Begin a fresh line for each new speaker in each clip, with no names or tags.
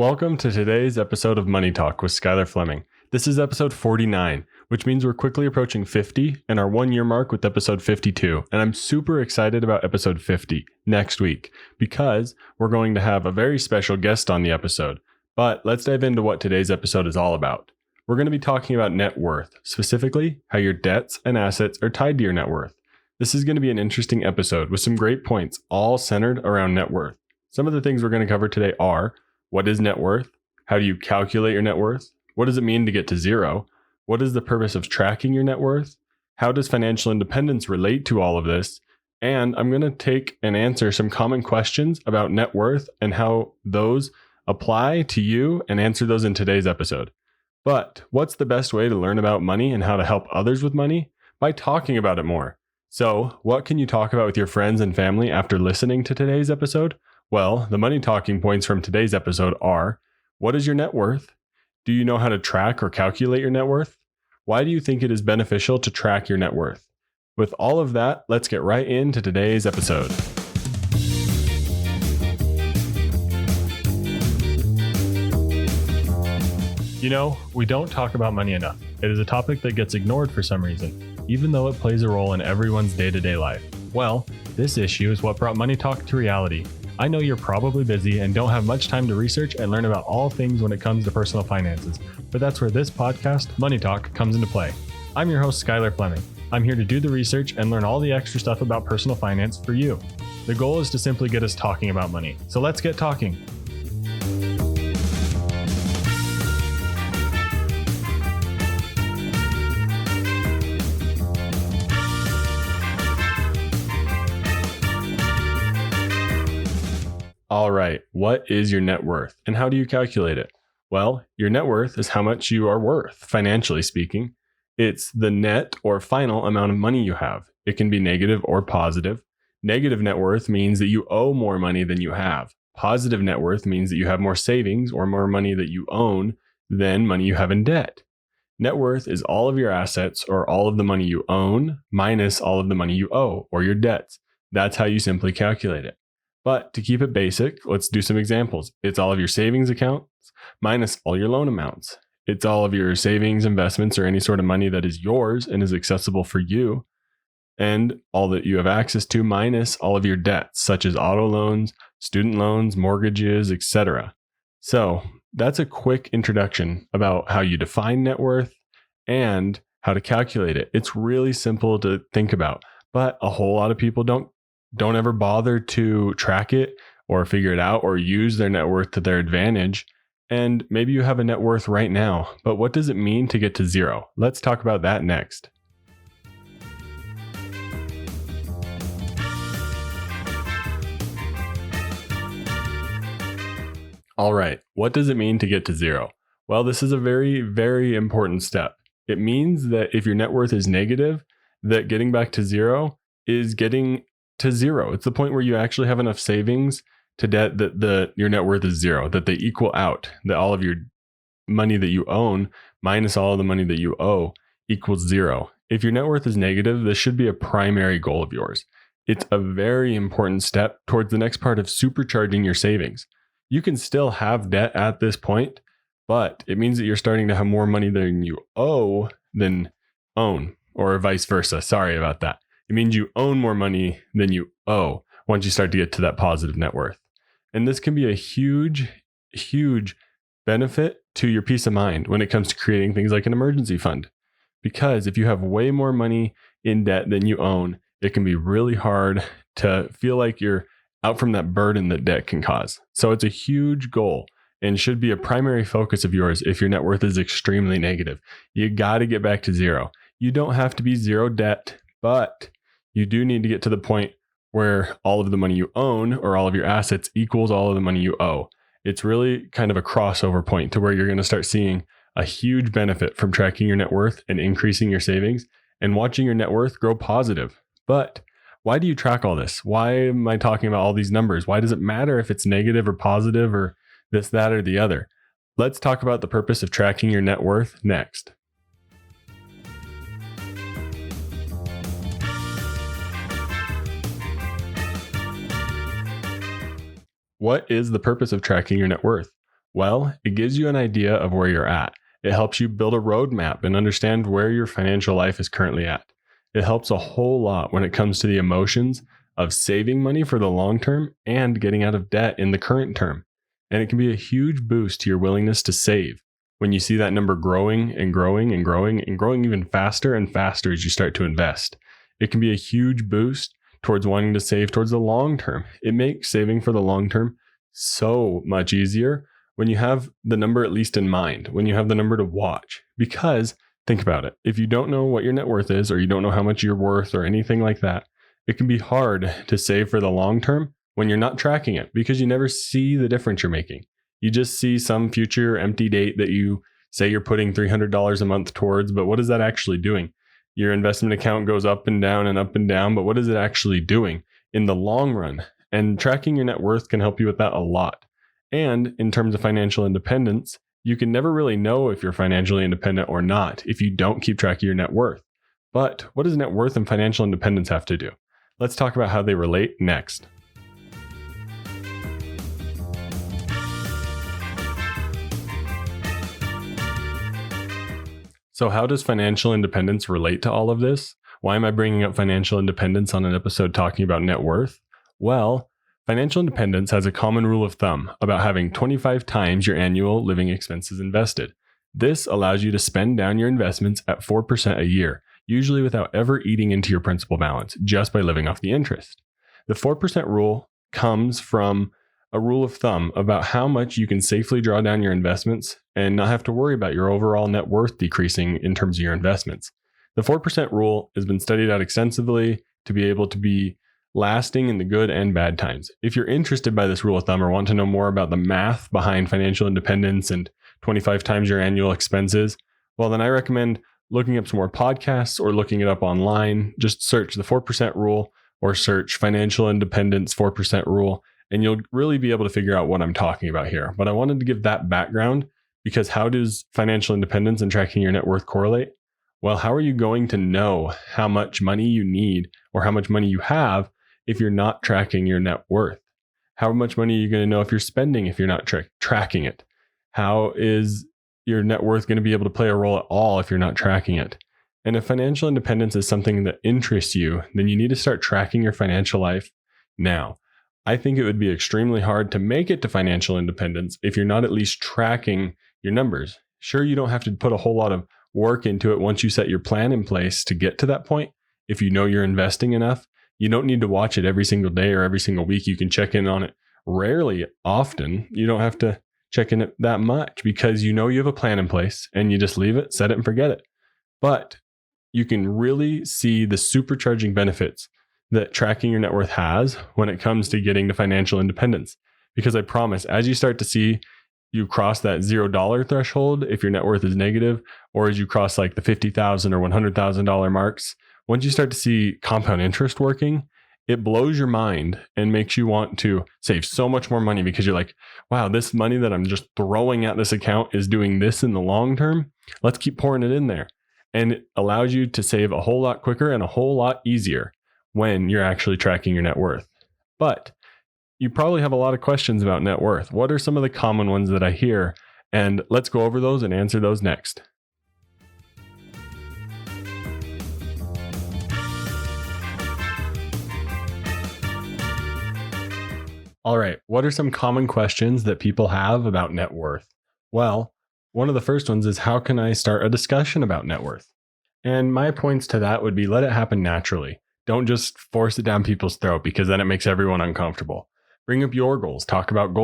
Welcome to today's episode of Money Talk with Skylar Fleming. This is episode 49, which means we're quickly approaching 50 and our 1 year mark with episode 52. And I'm super excited about episode 50 next week because we're going to have a very special guest on the episode. But let's dive into what today's episode is all about. We're going to be talking about net worth, specifically how your debts and assets are tied to your net worth. This is going to be an interesting episode with some great points, all centered around net worth. Some of the things we're going to cover today are: what is net worth? How do you calculate your net worth? What does it mean to get to zero? What is the purpose of tracking your net worth? How does financial independence relate to all of this? And I'm going to take and answer some common questions about net worth and how those apply to you and answer those in today's episode. But what's the best way to learn about money and how to help others with money? By talking about it more. So, what can you talk about with your friends and family after listening to today's episode? Well, the money talking points from today's episode are: what is your net worth? Do you know how to track or calculate your net worth? Why do you think it is beneficial to track your net worth? With all of that, let's get right into today's episode. You know, we don't talk about money enough. It is a topic that gets ignored for some reason, even though it plays a role in everyone's day-to-day life. Well, this issue is what brought Money Talk to reality. I know you're probably busy and don't have much time to research and learn about all things when it comes to personal finances, but that's where this podcast, Money Talk, comes into play. I'm your host, Skylar Fleming. I'm here to do the research and learn all the extra stuff about personal finance for you. The goal is to simply get us talking about money. So let's get talking. All right, what is your net worth and how do you calculate it? Well, your net worth is how much you are worth, financially speaking. It's the net or final amount of money you have. It can be negative or positive. Negative net worth means that you owe more money than you have. Positive net worth means that you have more savings or more money that you own than money you have in debt. Net worth is all of your assets or all of the money you own minus all of the money you owe or your debts. That's how you simply calculate it. But to keep it basic, let's do some examples. It's all of your savings accounts minus all your loan amounts. It's all of your savings, investments, or any sort of money that is yours and is accessible for you, and all that you have access to minus all of your debts, such as auto loans, student loans, mortgages, etc. So that's a quick introduction about how you define net worth and how to calculate it. It's really simple to think about, but a whole lot of people don't ever bother to track it or figure it out or use their net worth to their advantage. And maybe you have a net worth right now, but what does it mean to get to zero? Let's talk about that next. All right, what does it mean to get to zero? Well, this is a very, very important step. It means that if your net worth is negative, that getting back to zero is getting to zero. It's the point where you actually have enough savings to debt that your net worth is zero, that they equal out, that all of your money that you own minus all of the money that you owe equals zero. If your net worth is negative, this should be a primary goal of yours. It's a very important step towards the next part of supercharging your savings. You can still have debt at this point, but it means that you're starting to have more money than you owe than own, or vice versa. Sorry about that. It means you own more money than you owe once you start to get to that positive net worth. And this can be a huge, huge benefit to your peace of mind when it comes to creating things like an emergency fund. Because if you have way more money in debt than you own, it can be really hard to feel like you're out from that burden that debt can cause. So it's a huge goal and should be a primary focus of yours if your net worth is extremely negative. You got to get back to zero. You don't have to be zero debt, but you do need to get to the point where all of the money you own or all of your assets equals all of the money you owe. It's really kind of a crossover point to where you're going to start seeing a huge benefit from tracking your net worth and increasing your savings and watching your net worth grow positive. But why do you track all this? Why am I talking about all these numbers? Why does it matter if it's negative or positive or this, that, or the other? Let's talk about the purpose of tracking your net worth next. What is the purpose of tracking your net worth? Well, it gives you an idea of where you're at. It helps you build a roadmap and understand where your financial life is currently at. It helps a whole lot when it comes to the emotions of saving money for the long term and getting out of debt in the current term. And it can be a huge boost to your willingness to save when you see that number growing and growing and growing and growing even faster and faster as you start to invest. It can be a huge boost towards wanting to save towards the long term. It makes saving for the long term so much easier when you have the number at least in mind, when you have the number to watch. Because think about it. If you don't know what your net worth is, or you don't know how much you're worth or anything like that, it can be hard to save for the long term when you're not tracking it, because you never see the difference you're making. You just see some future empty date that you say you're putting $300 a month towards, but what is that actually doing? Your investment account goes up and down, but what is it actually doing in the long run? And tracking your net worth can help you with that a lot. And in terms of financial independence, you can never really know if you're financially independent or not if you don't keep track of your net worth. But what does net worth and financial independence have to do? Let's talk about how they relate next. So how does financial independence relate to all of this? Why am I bringing up financial independence on an episode talking about net worth? Well, financial independence has a common rule of thumb about having 25 times your annual living expenses invested. This allows you to spend down your investments at 4% a year, usually without ever eating into your principal balance, just by living off the interest. The 4% rule comes from a rule of thumb about how much you can safely draw down your investments and not have to worry about your overall net worth decreasing in terms of your investments. The 4% rule has been studied out extensively to be able to be lasting in the good and bad times. If you're interested by this rule of thumb or want to know more about the math behind financial independence and 25 times your annual expenses, well, then I recommend looking up some more podcasts or looking it up online. Just search the 4% rule or search financial independence 4% rule, and you'll really be able to figure out what I'm talking about here. But I wanted to give that background because how does financial independence and tracking your net worth correlate? Well, how are you going to know how much money you need or how much money you have if you're not tracking your net worth? How much money are you going to know if you're spending if you're not tracking it? How is your net worth going to be able to play a role at all if you're not tracking it? And if financial independence is something that interests you, then you need to start tracking your financial life now. I think it would be extremely hard to make it to financial independence if you're not at least tracking your numbers. Sure, you don't have to put a whole lot of work into it once you set your plan in place to get to that point. If you know you're investing enough, you don't need to watch it every single day or every single week. You can check in on it rarely, often. You don't have to check in it that much because you know you have a plan in place and you just leave it, set it and forget it. But you can really see the supercharging benefits that tracking your net worth has when it comes to getting to financial independence. Because I promise, as you start to see you cross that $0 threshold, if your net worth is negative, or as you cross like the $50,000 or $100,000 marks, once you start to see compound interest working, it blows your mind and makes you want to save so much more money because you're like, wow, this money that I'm just throwing at this account is doing this in the long term. Let's keep pouring it in there. And it allows you to save a whole lot quicker and a whole lot easier when you're actually tracking your net worth. But you probably have a lot of questions about net worth. What are some of the common ones that I hear? And let's go over those and answer those next. All right, what are some common questions that people have about net worth? Well, one of the first ones is, how can I start a discussion about net worth? And my points to that would be, let it happen naturally. Don't just force it down people's throat because then it makes everyone uncomfortable. Bring up your goals, talk about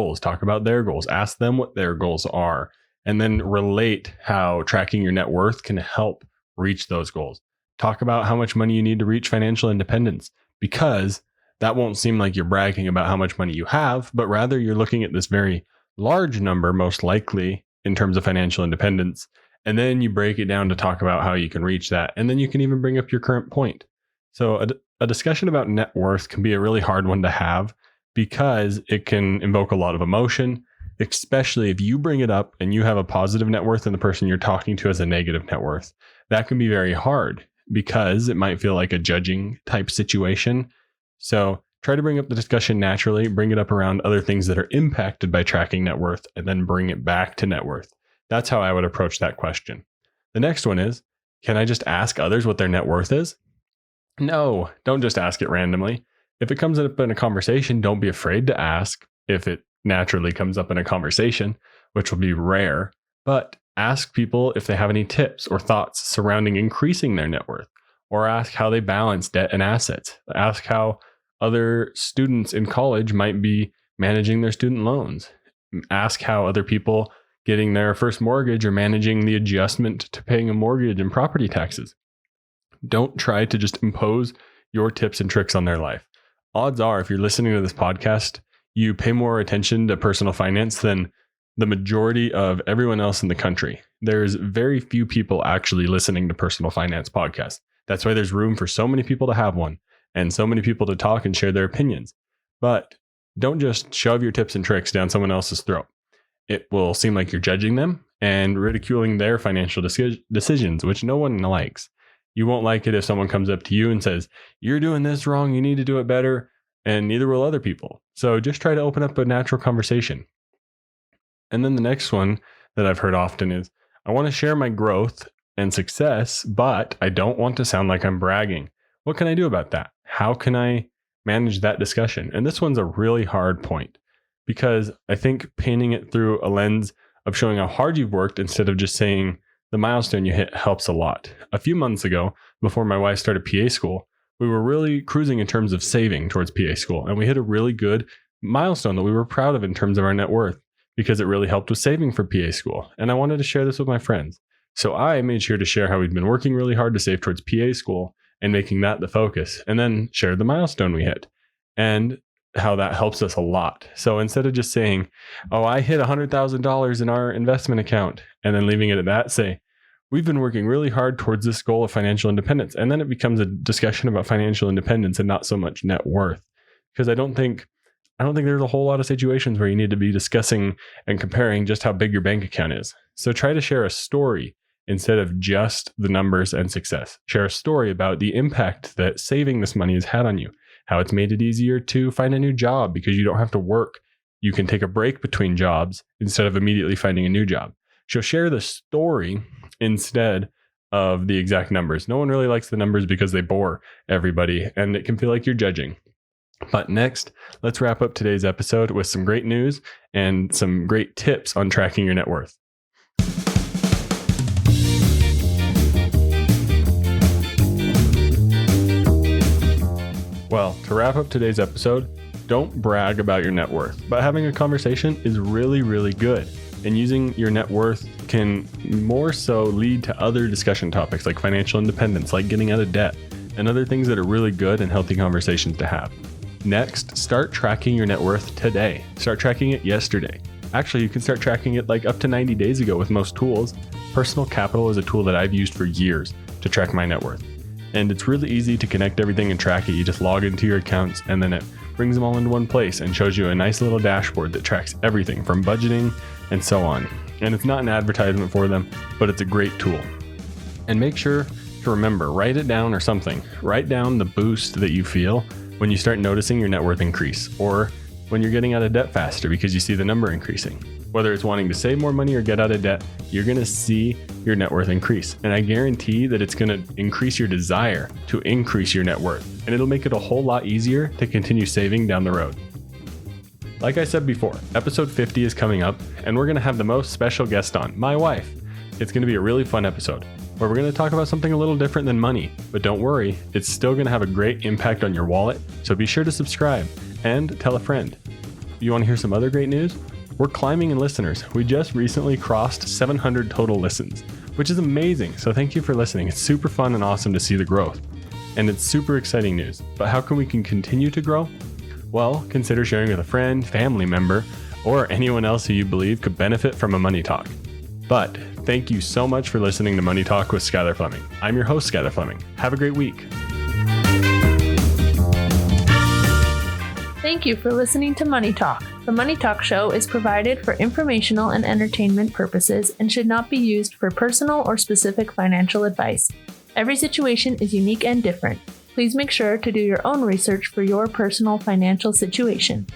their goals, ask them what their goals are, and then relate how tracking your net worth can help reach those goals. Talk about how much money you need to reach financial independence, because that won't seem like you're bragging about how much money you have, but rather you're looking at this very large number, most likely in terms of financial independence. And then you break it down to talk about how you can reach that. And then you can even bring up your current point. So a discussion about net worth can be a really hard one to have because it can invoke a lot of emotion, especially if you bring it up and you have a positive net worth and the person you're talking to has a negative net worth. That can be very hard because it might feel like a judging type situation. So Try to bring up the discussion naturally, bring it up around other things that are impacted by tracking net worth, and then bring it back to net worth. That's how I would approach that question. The next one is, can I just ask others what their net worth is? No, don't just ask it randomly. If it comes up in a conversation, don't be afraid to ask if it naturally comes up in a conversation, which will be rare, but ask people if they have any tips or thoughts surrounding increasing their net worth, or ask how they balance debt and assets. Ask how other students in college might be managing their student loans. Ask how other people getting their first mortgage are managing the adjustment to paying a mortgage and property taxes. Don't try to just impose your tips and tricks on their life. Odds are, if you're listening to this podcast, you pay more attention to personal finance than the majority of everyone else in the country. There's very few people actually listening to personal finance podcasts. That's why there's room for so many people to have one and so many people to talk and share their opinions. But don't just shove your tips and tricks down someone else's throat. It will seem like you're judging them and ridiculing their financial decisions, which no one likes. You won't like it if someone comes up to you and says, you're doing this wrong, you need to do it better, and neither will other people. So just try to open up a natural conversation. And then the next one that I've heard often is, I want to share my growth and success, but I don't want to sound like I'm bragging. What can I do about that? How can I manage that discussion? And this one's a really hard point, because I think painting it through a lens of showing how hard you've worked instead of just saying the milestone you hit helps a lot. A few months ago, before my wife started PA school, we were really cruising in terms of saving towards PA school. And we hit a really good milestone that we were proud of in terms of our net worth, because it really helped with saving for PA school. And I wanted to share this with my friends. So I made sure to share how we'd been working really hard to save towards PA school and making that the focus, and then share the milestone we hit and how that helps us a lot. So instead of just saying, oh, I hit $100,000 in our investment account, and then leaving it at that, say, we've been working really hard towards this goal of financial independence. And then it becomes a discussion about financial independence and not so much net worth. Because I don't think there's a whole lot of situations where you need to be discussing and comparing just how big your bank account is. So try to share a story instead of just the numbers and success. Share a story about the impact that saving this money has had on you, how it's made it easier to find a new job because you don't have to work. You can take a break between jobs instead of immediately finding a new job. So share the story instead of the exact numbers. No one really likes the numbers because they bore everybody and it can feel like you're judging. But next, let's wrap up today's episode with some great news and some great tips on tracking your net worth. Well, to wrap up today's episode, don't brag about your net worth, but having a conversation is really, really good. And using your net worth can more so lead to other discussion topics like financial independence, like getting out of debt, and other things that are really good and healthy conversations to have. Next, start tracking your net worth today. Start tracking it yesterday. Actually, you can start tracking it like up to 90 days ago with most tools. Personal Capital is a tool that I've used for years to track my net worth. And it's really easy to connect everything and track it. You just log into your accounts and then it brings them all into one place and shows you a nice little dashboard that tracks everything from budgeting and so on. And it's not an advertisement for them, but it's a great tool. And make sure to remember, write it down or something. Write down the boost that you feel when you start noticing your net worth increase, or when you're getting out of debt faster because you see the number increasing. Whether it's wanting to save more money or get out of debt, you're going to see your net worth increase. And I guarantee that it's going to increase your desire to increase your net worth. And it'll make it a whole lot easier to continue saving down the road. Like I said before, episode 50 is coming up, and we're going to have the most special guest on, my wife. It's going to be a really fun episode where we're going to talk about something a little different than money. But don't worry, it's still going to have a great impact on your wallet. So be sure to subscribe and tell a friend. You want to hear some other great news? We're climbing in listeners. We just recently crossed 700 total listens, which is amazing. So thank you for listening. It's super fun and awesome to see the growth. And it's super exciting news. But how can we continue to grow? Well, consider sharing with a friend, family member, or anyone else who you believe could benefit from a money talk. But thank you so much for listening to Money Talk with Skylar Fleming. I'm your host, Skylar Fleming. Have a great week.
Thank you for listening to Money Talk. The Money Talk show is provided for informational and entertainment purposes and should not be used for personal or specific financial advice. Every situation is unique and different. Please make sure to do your own research for your personal financial situation.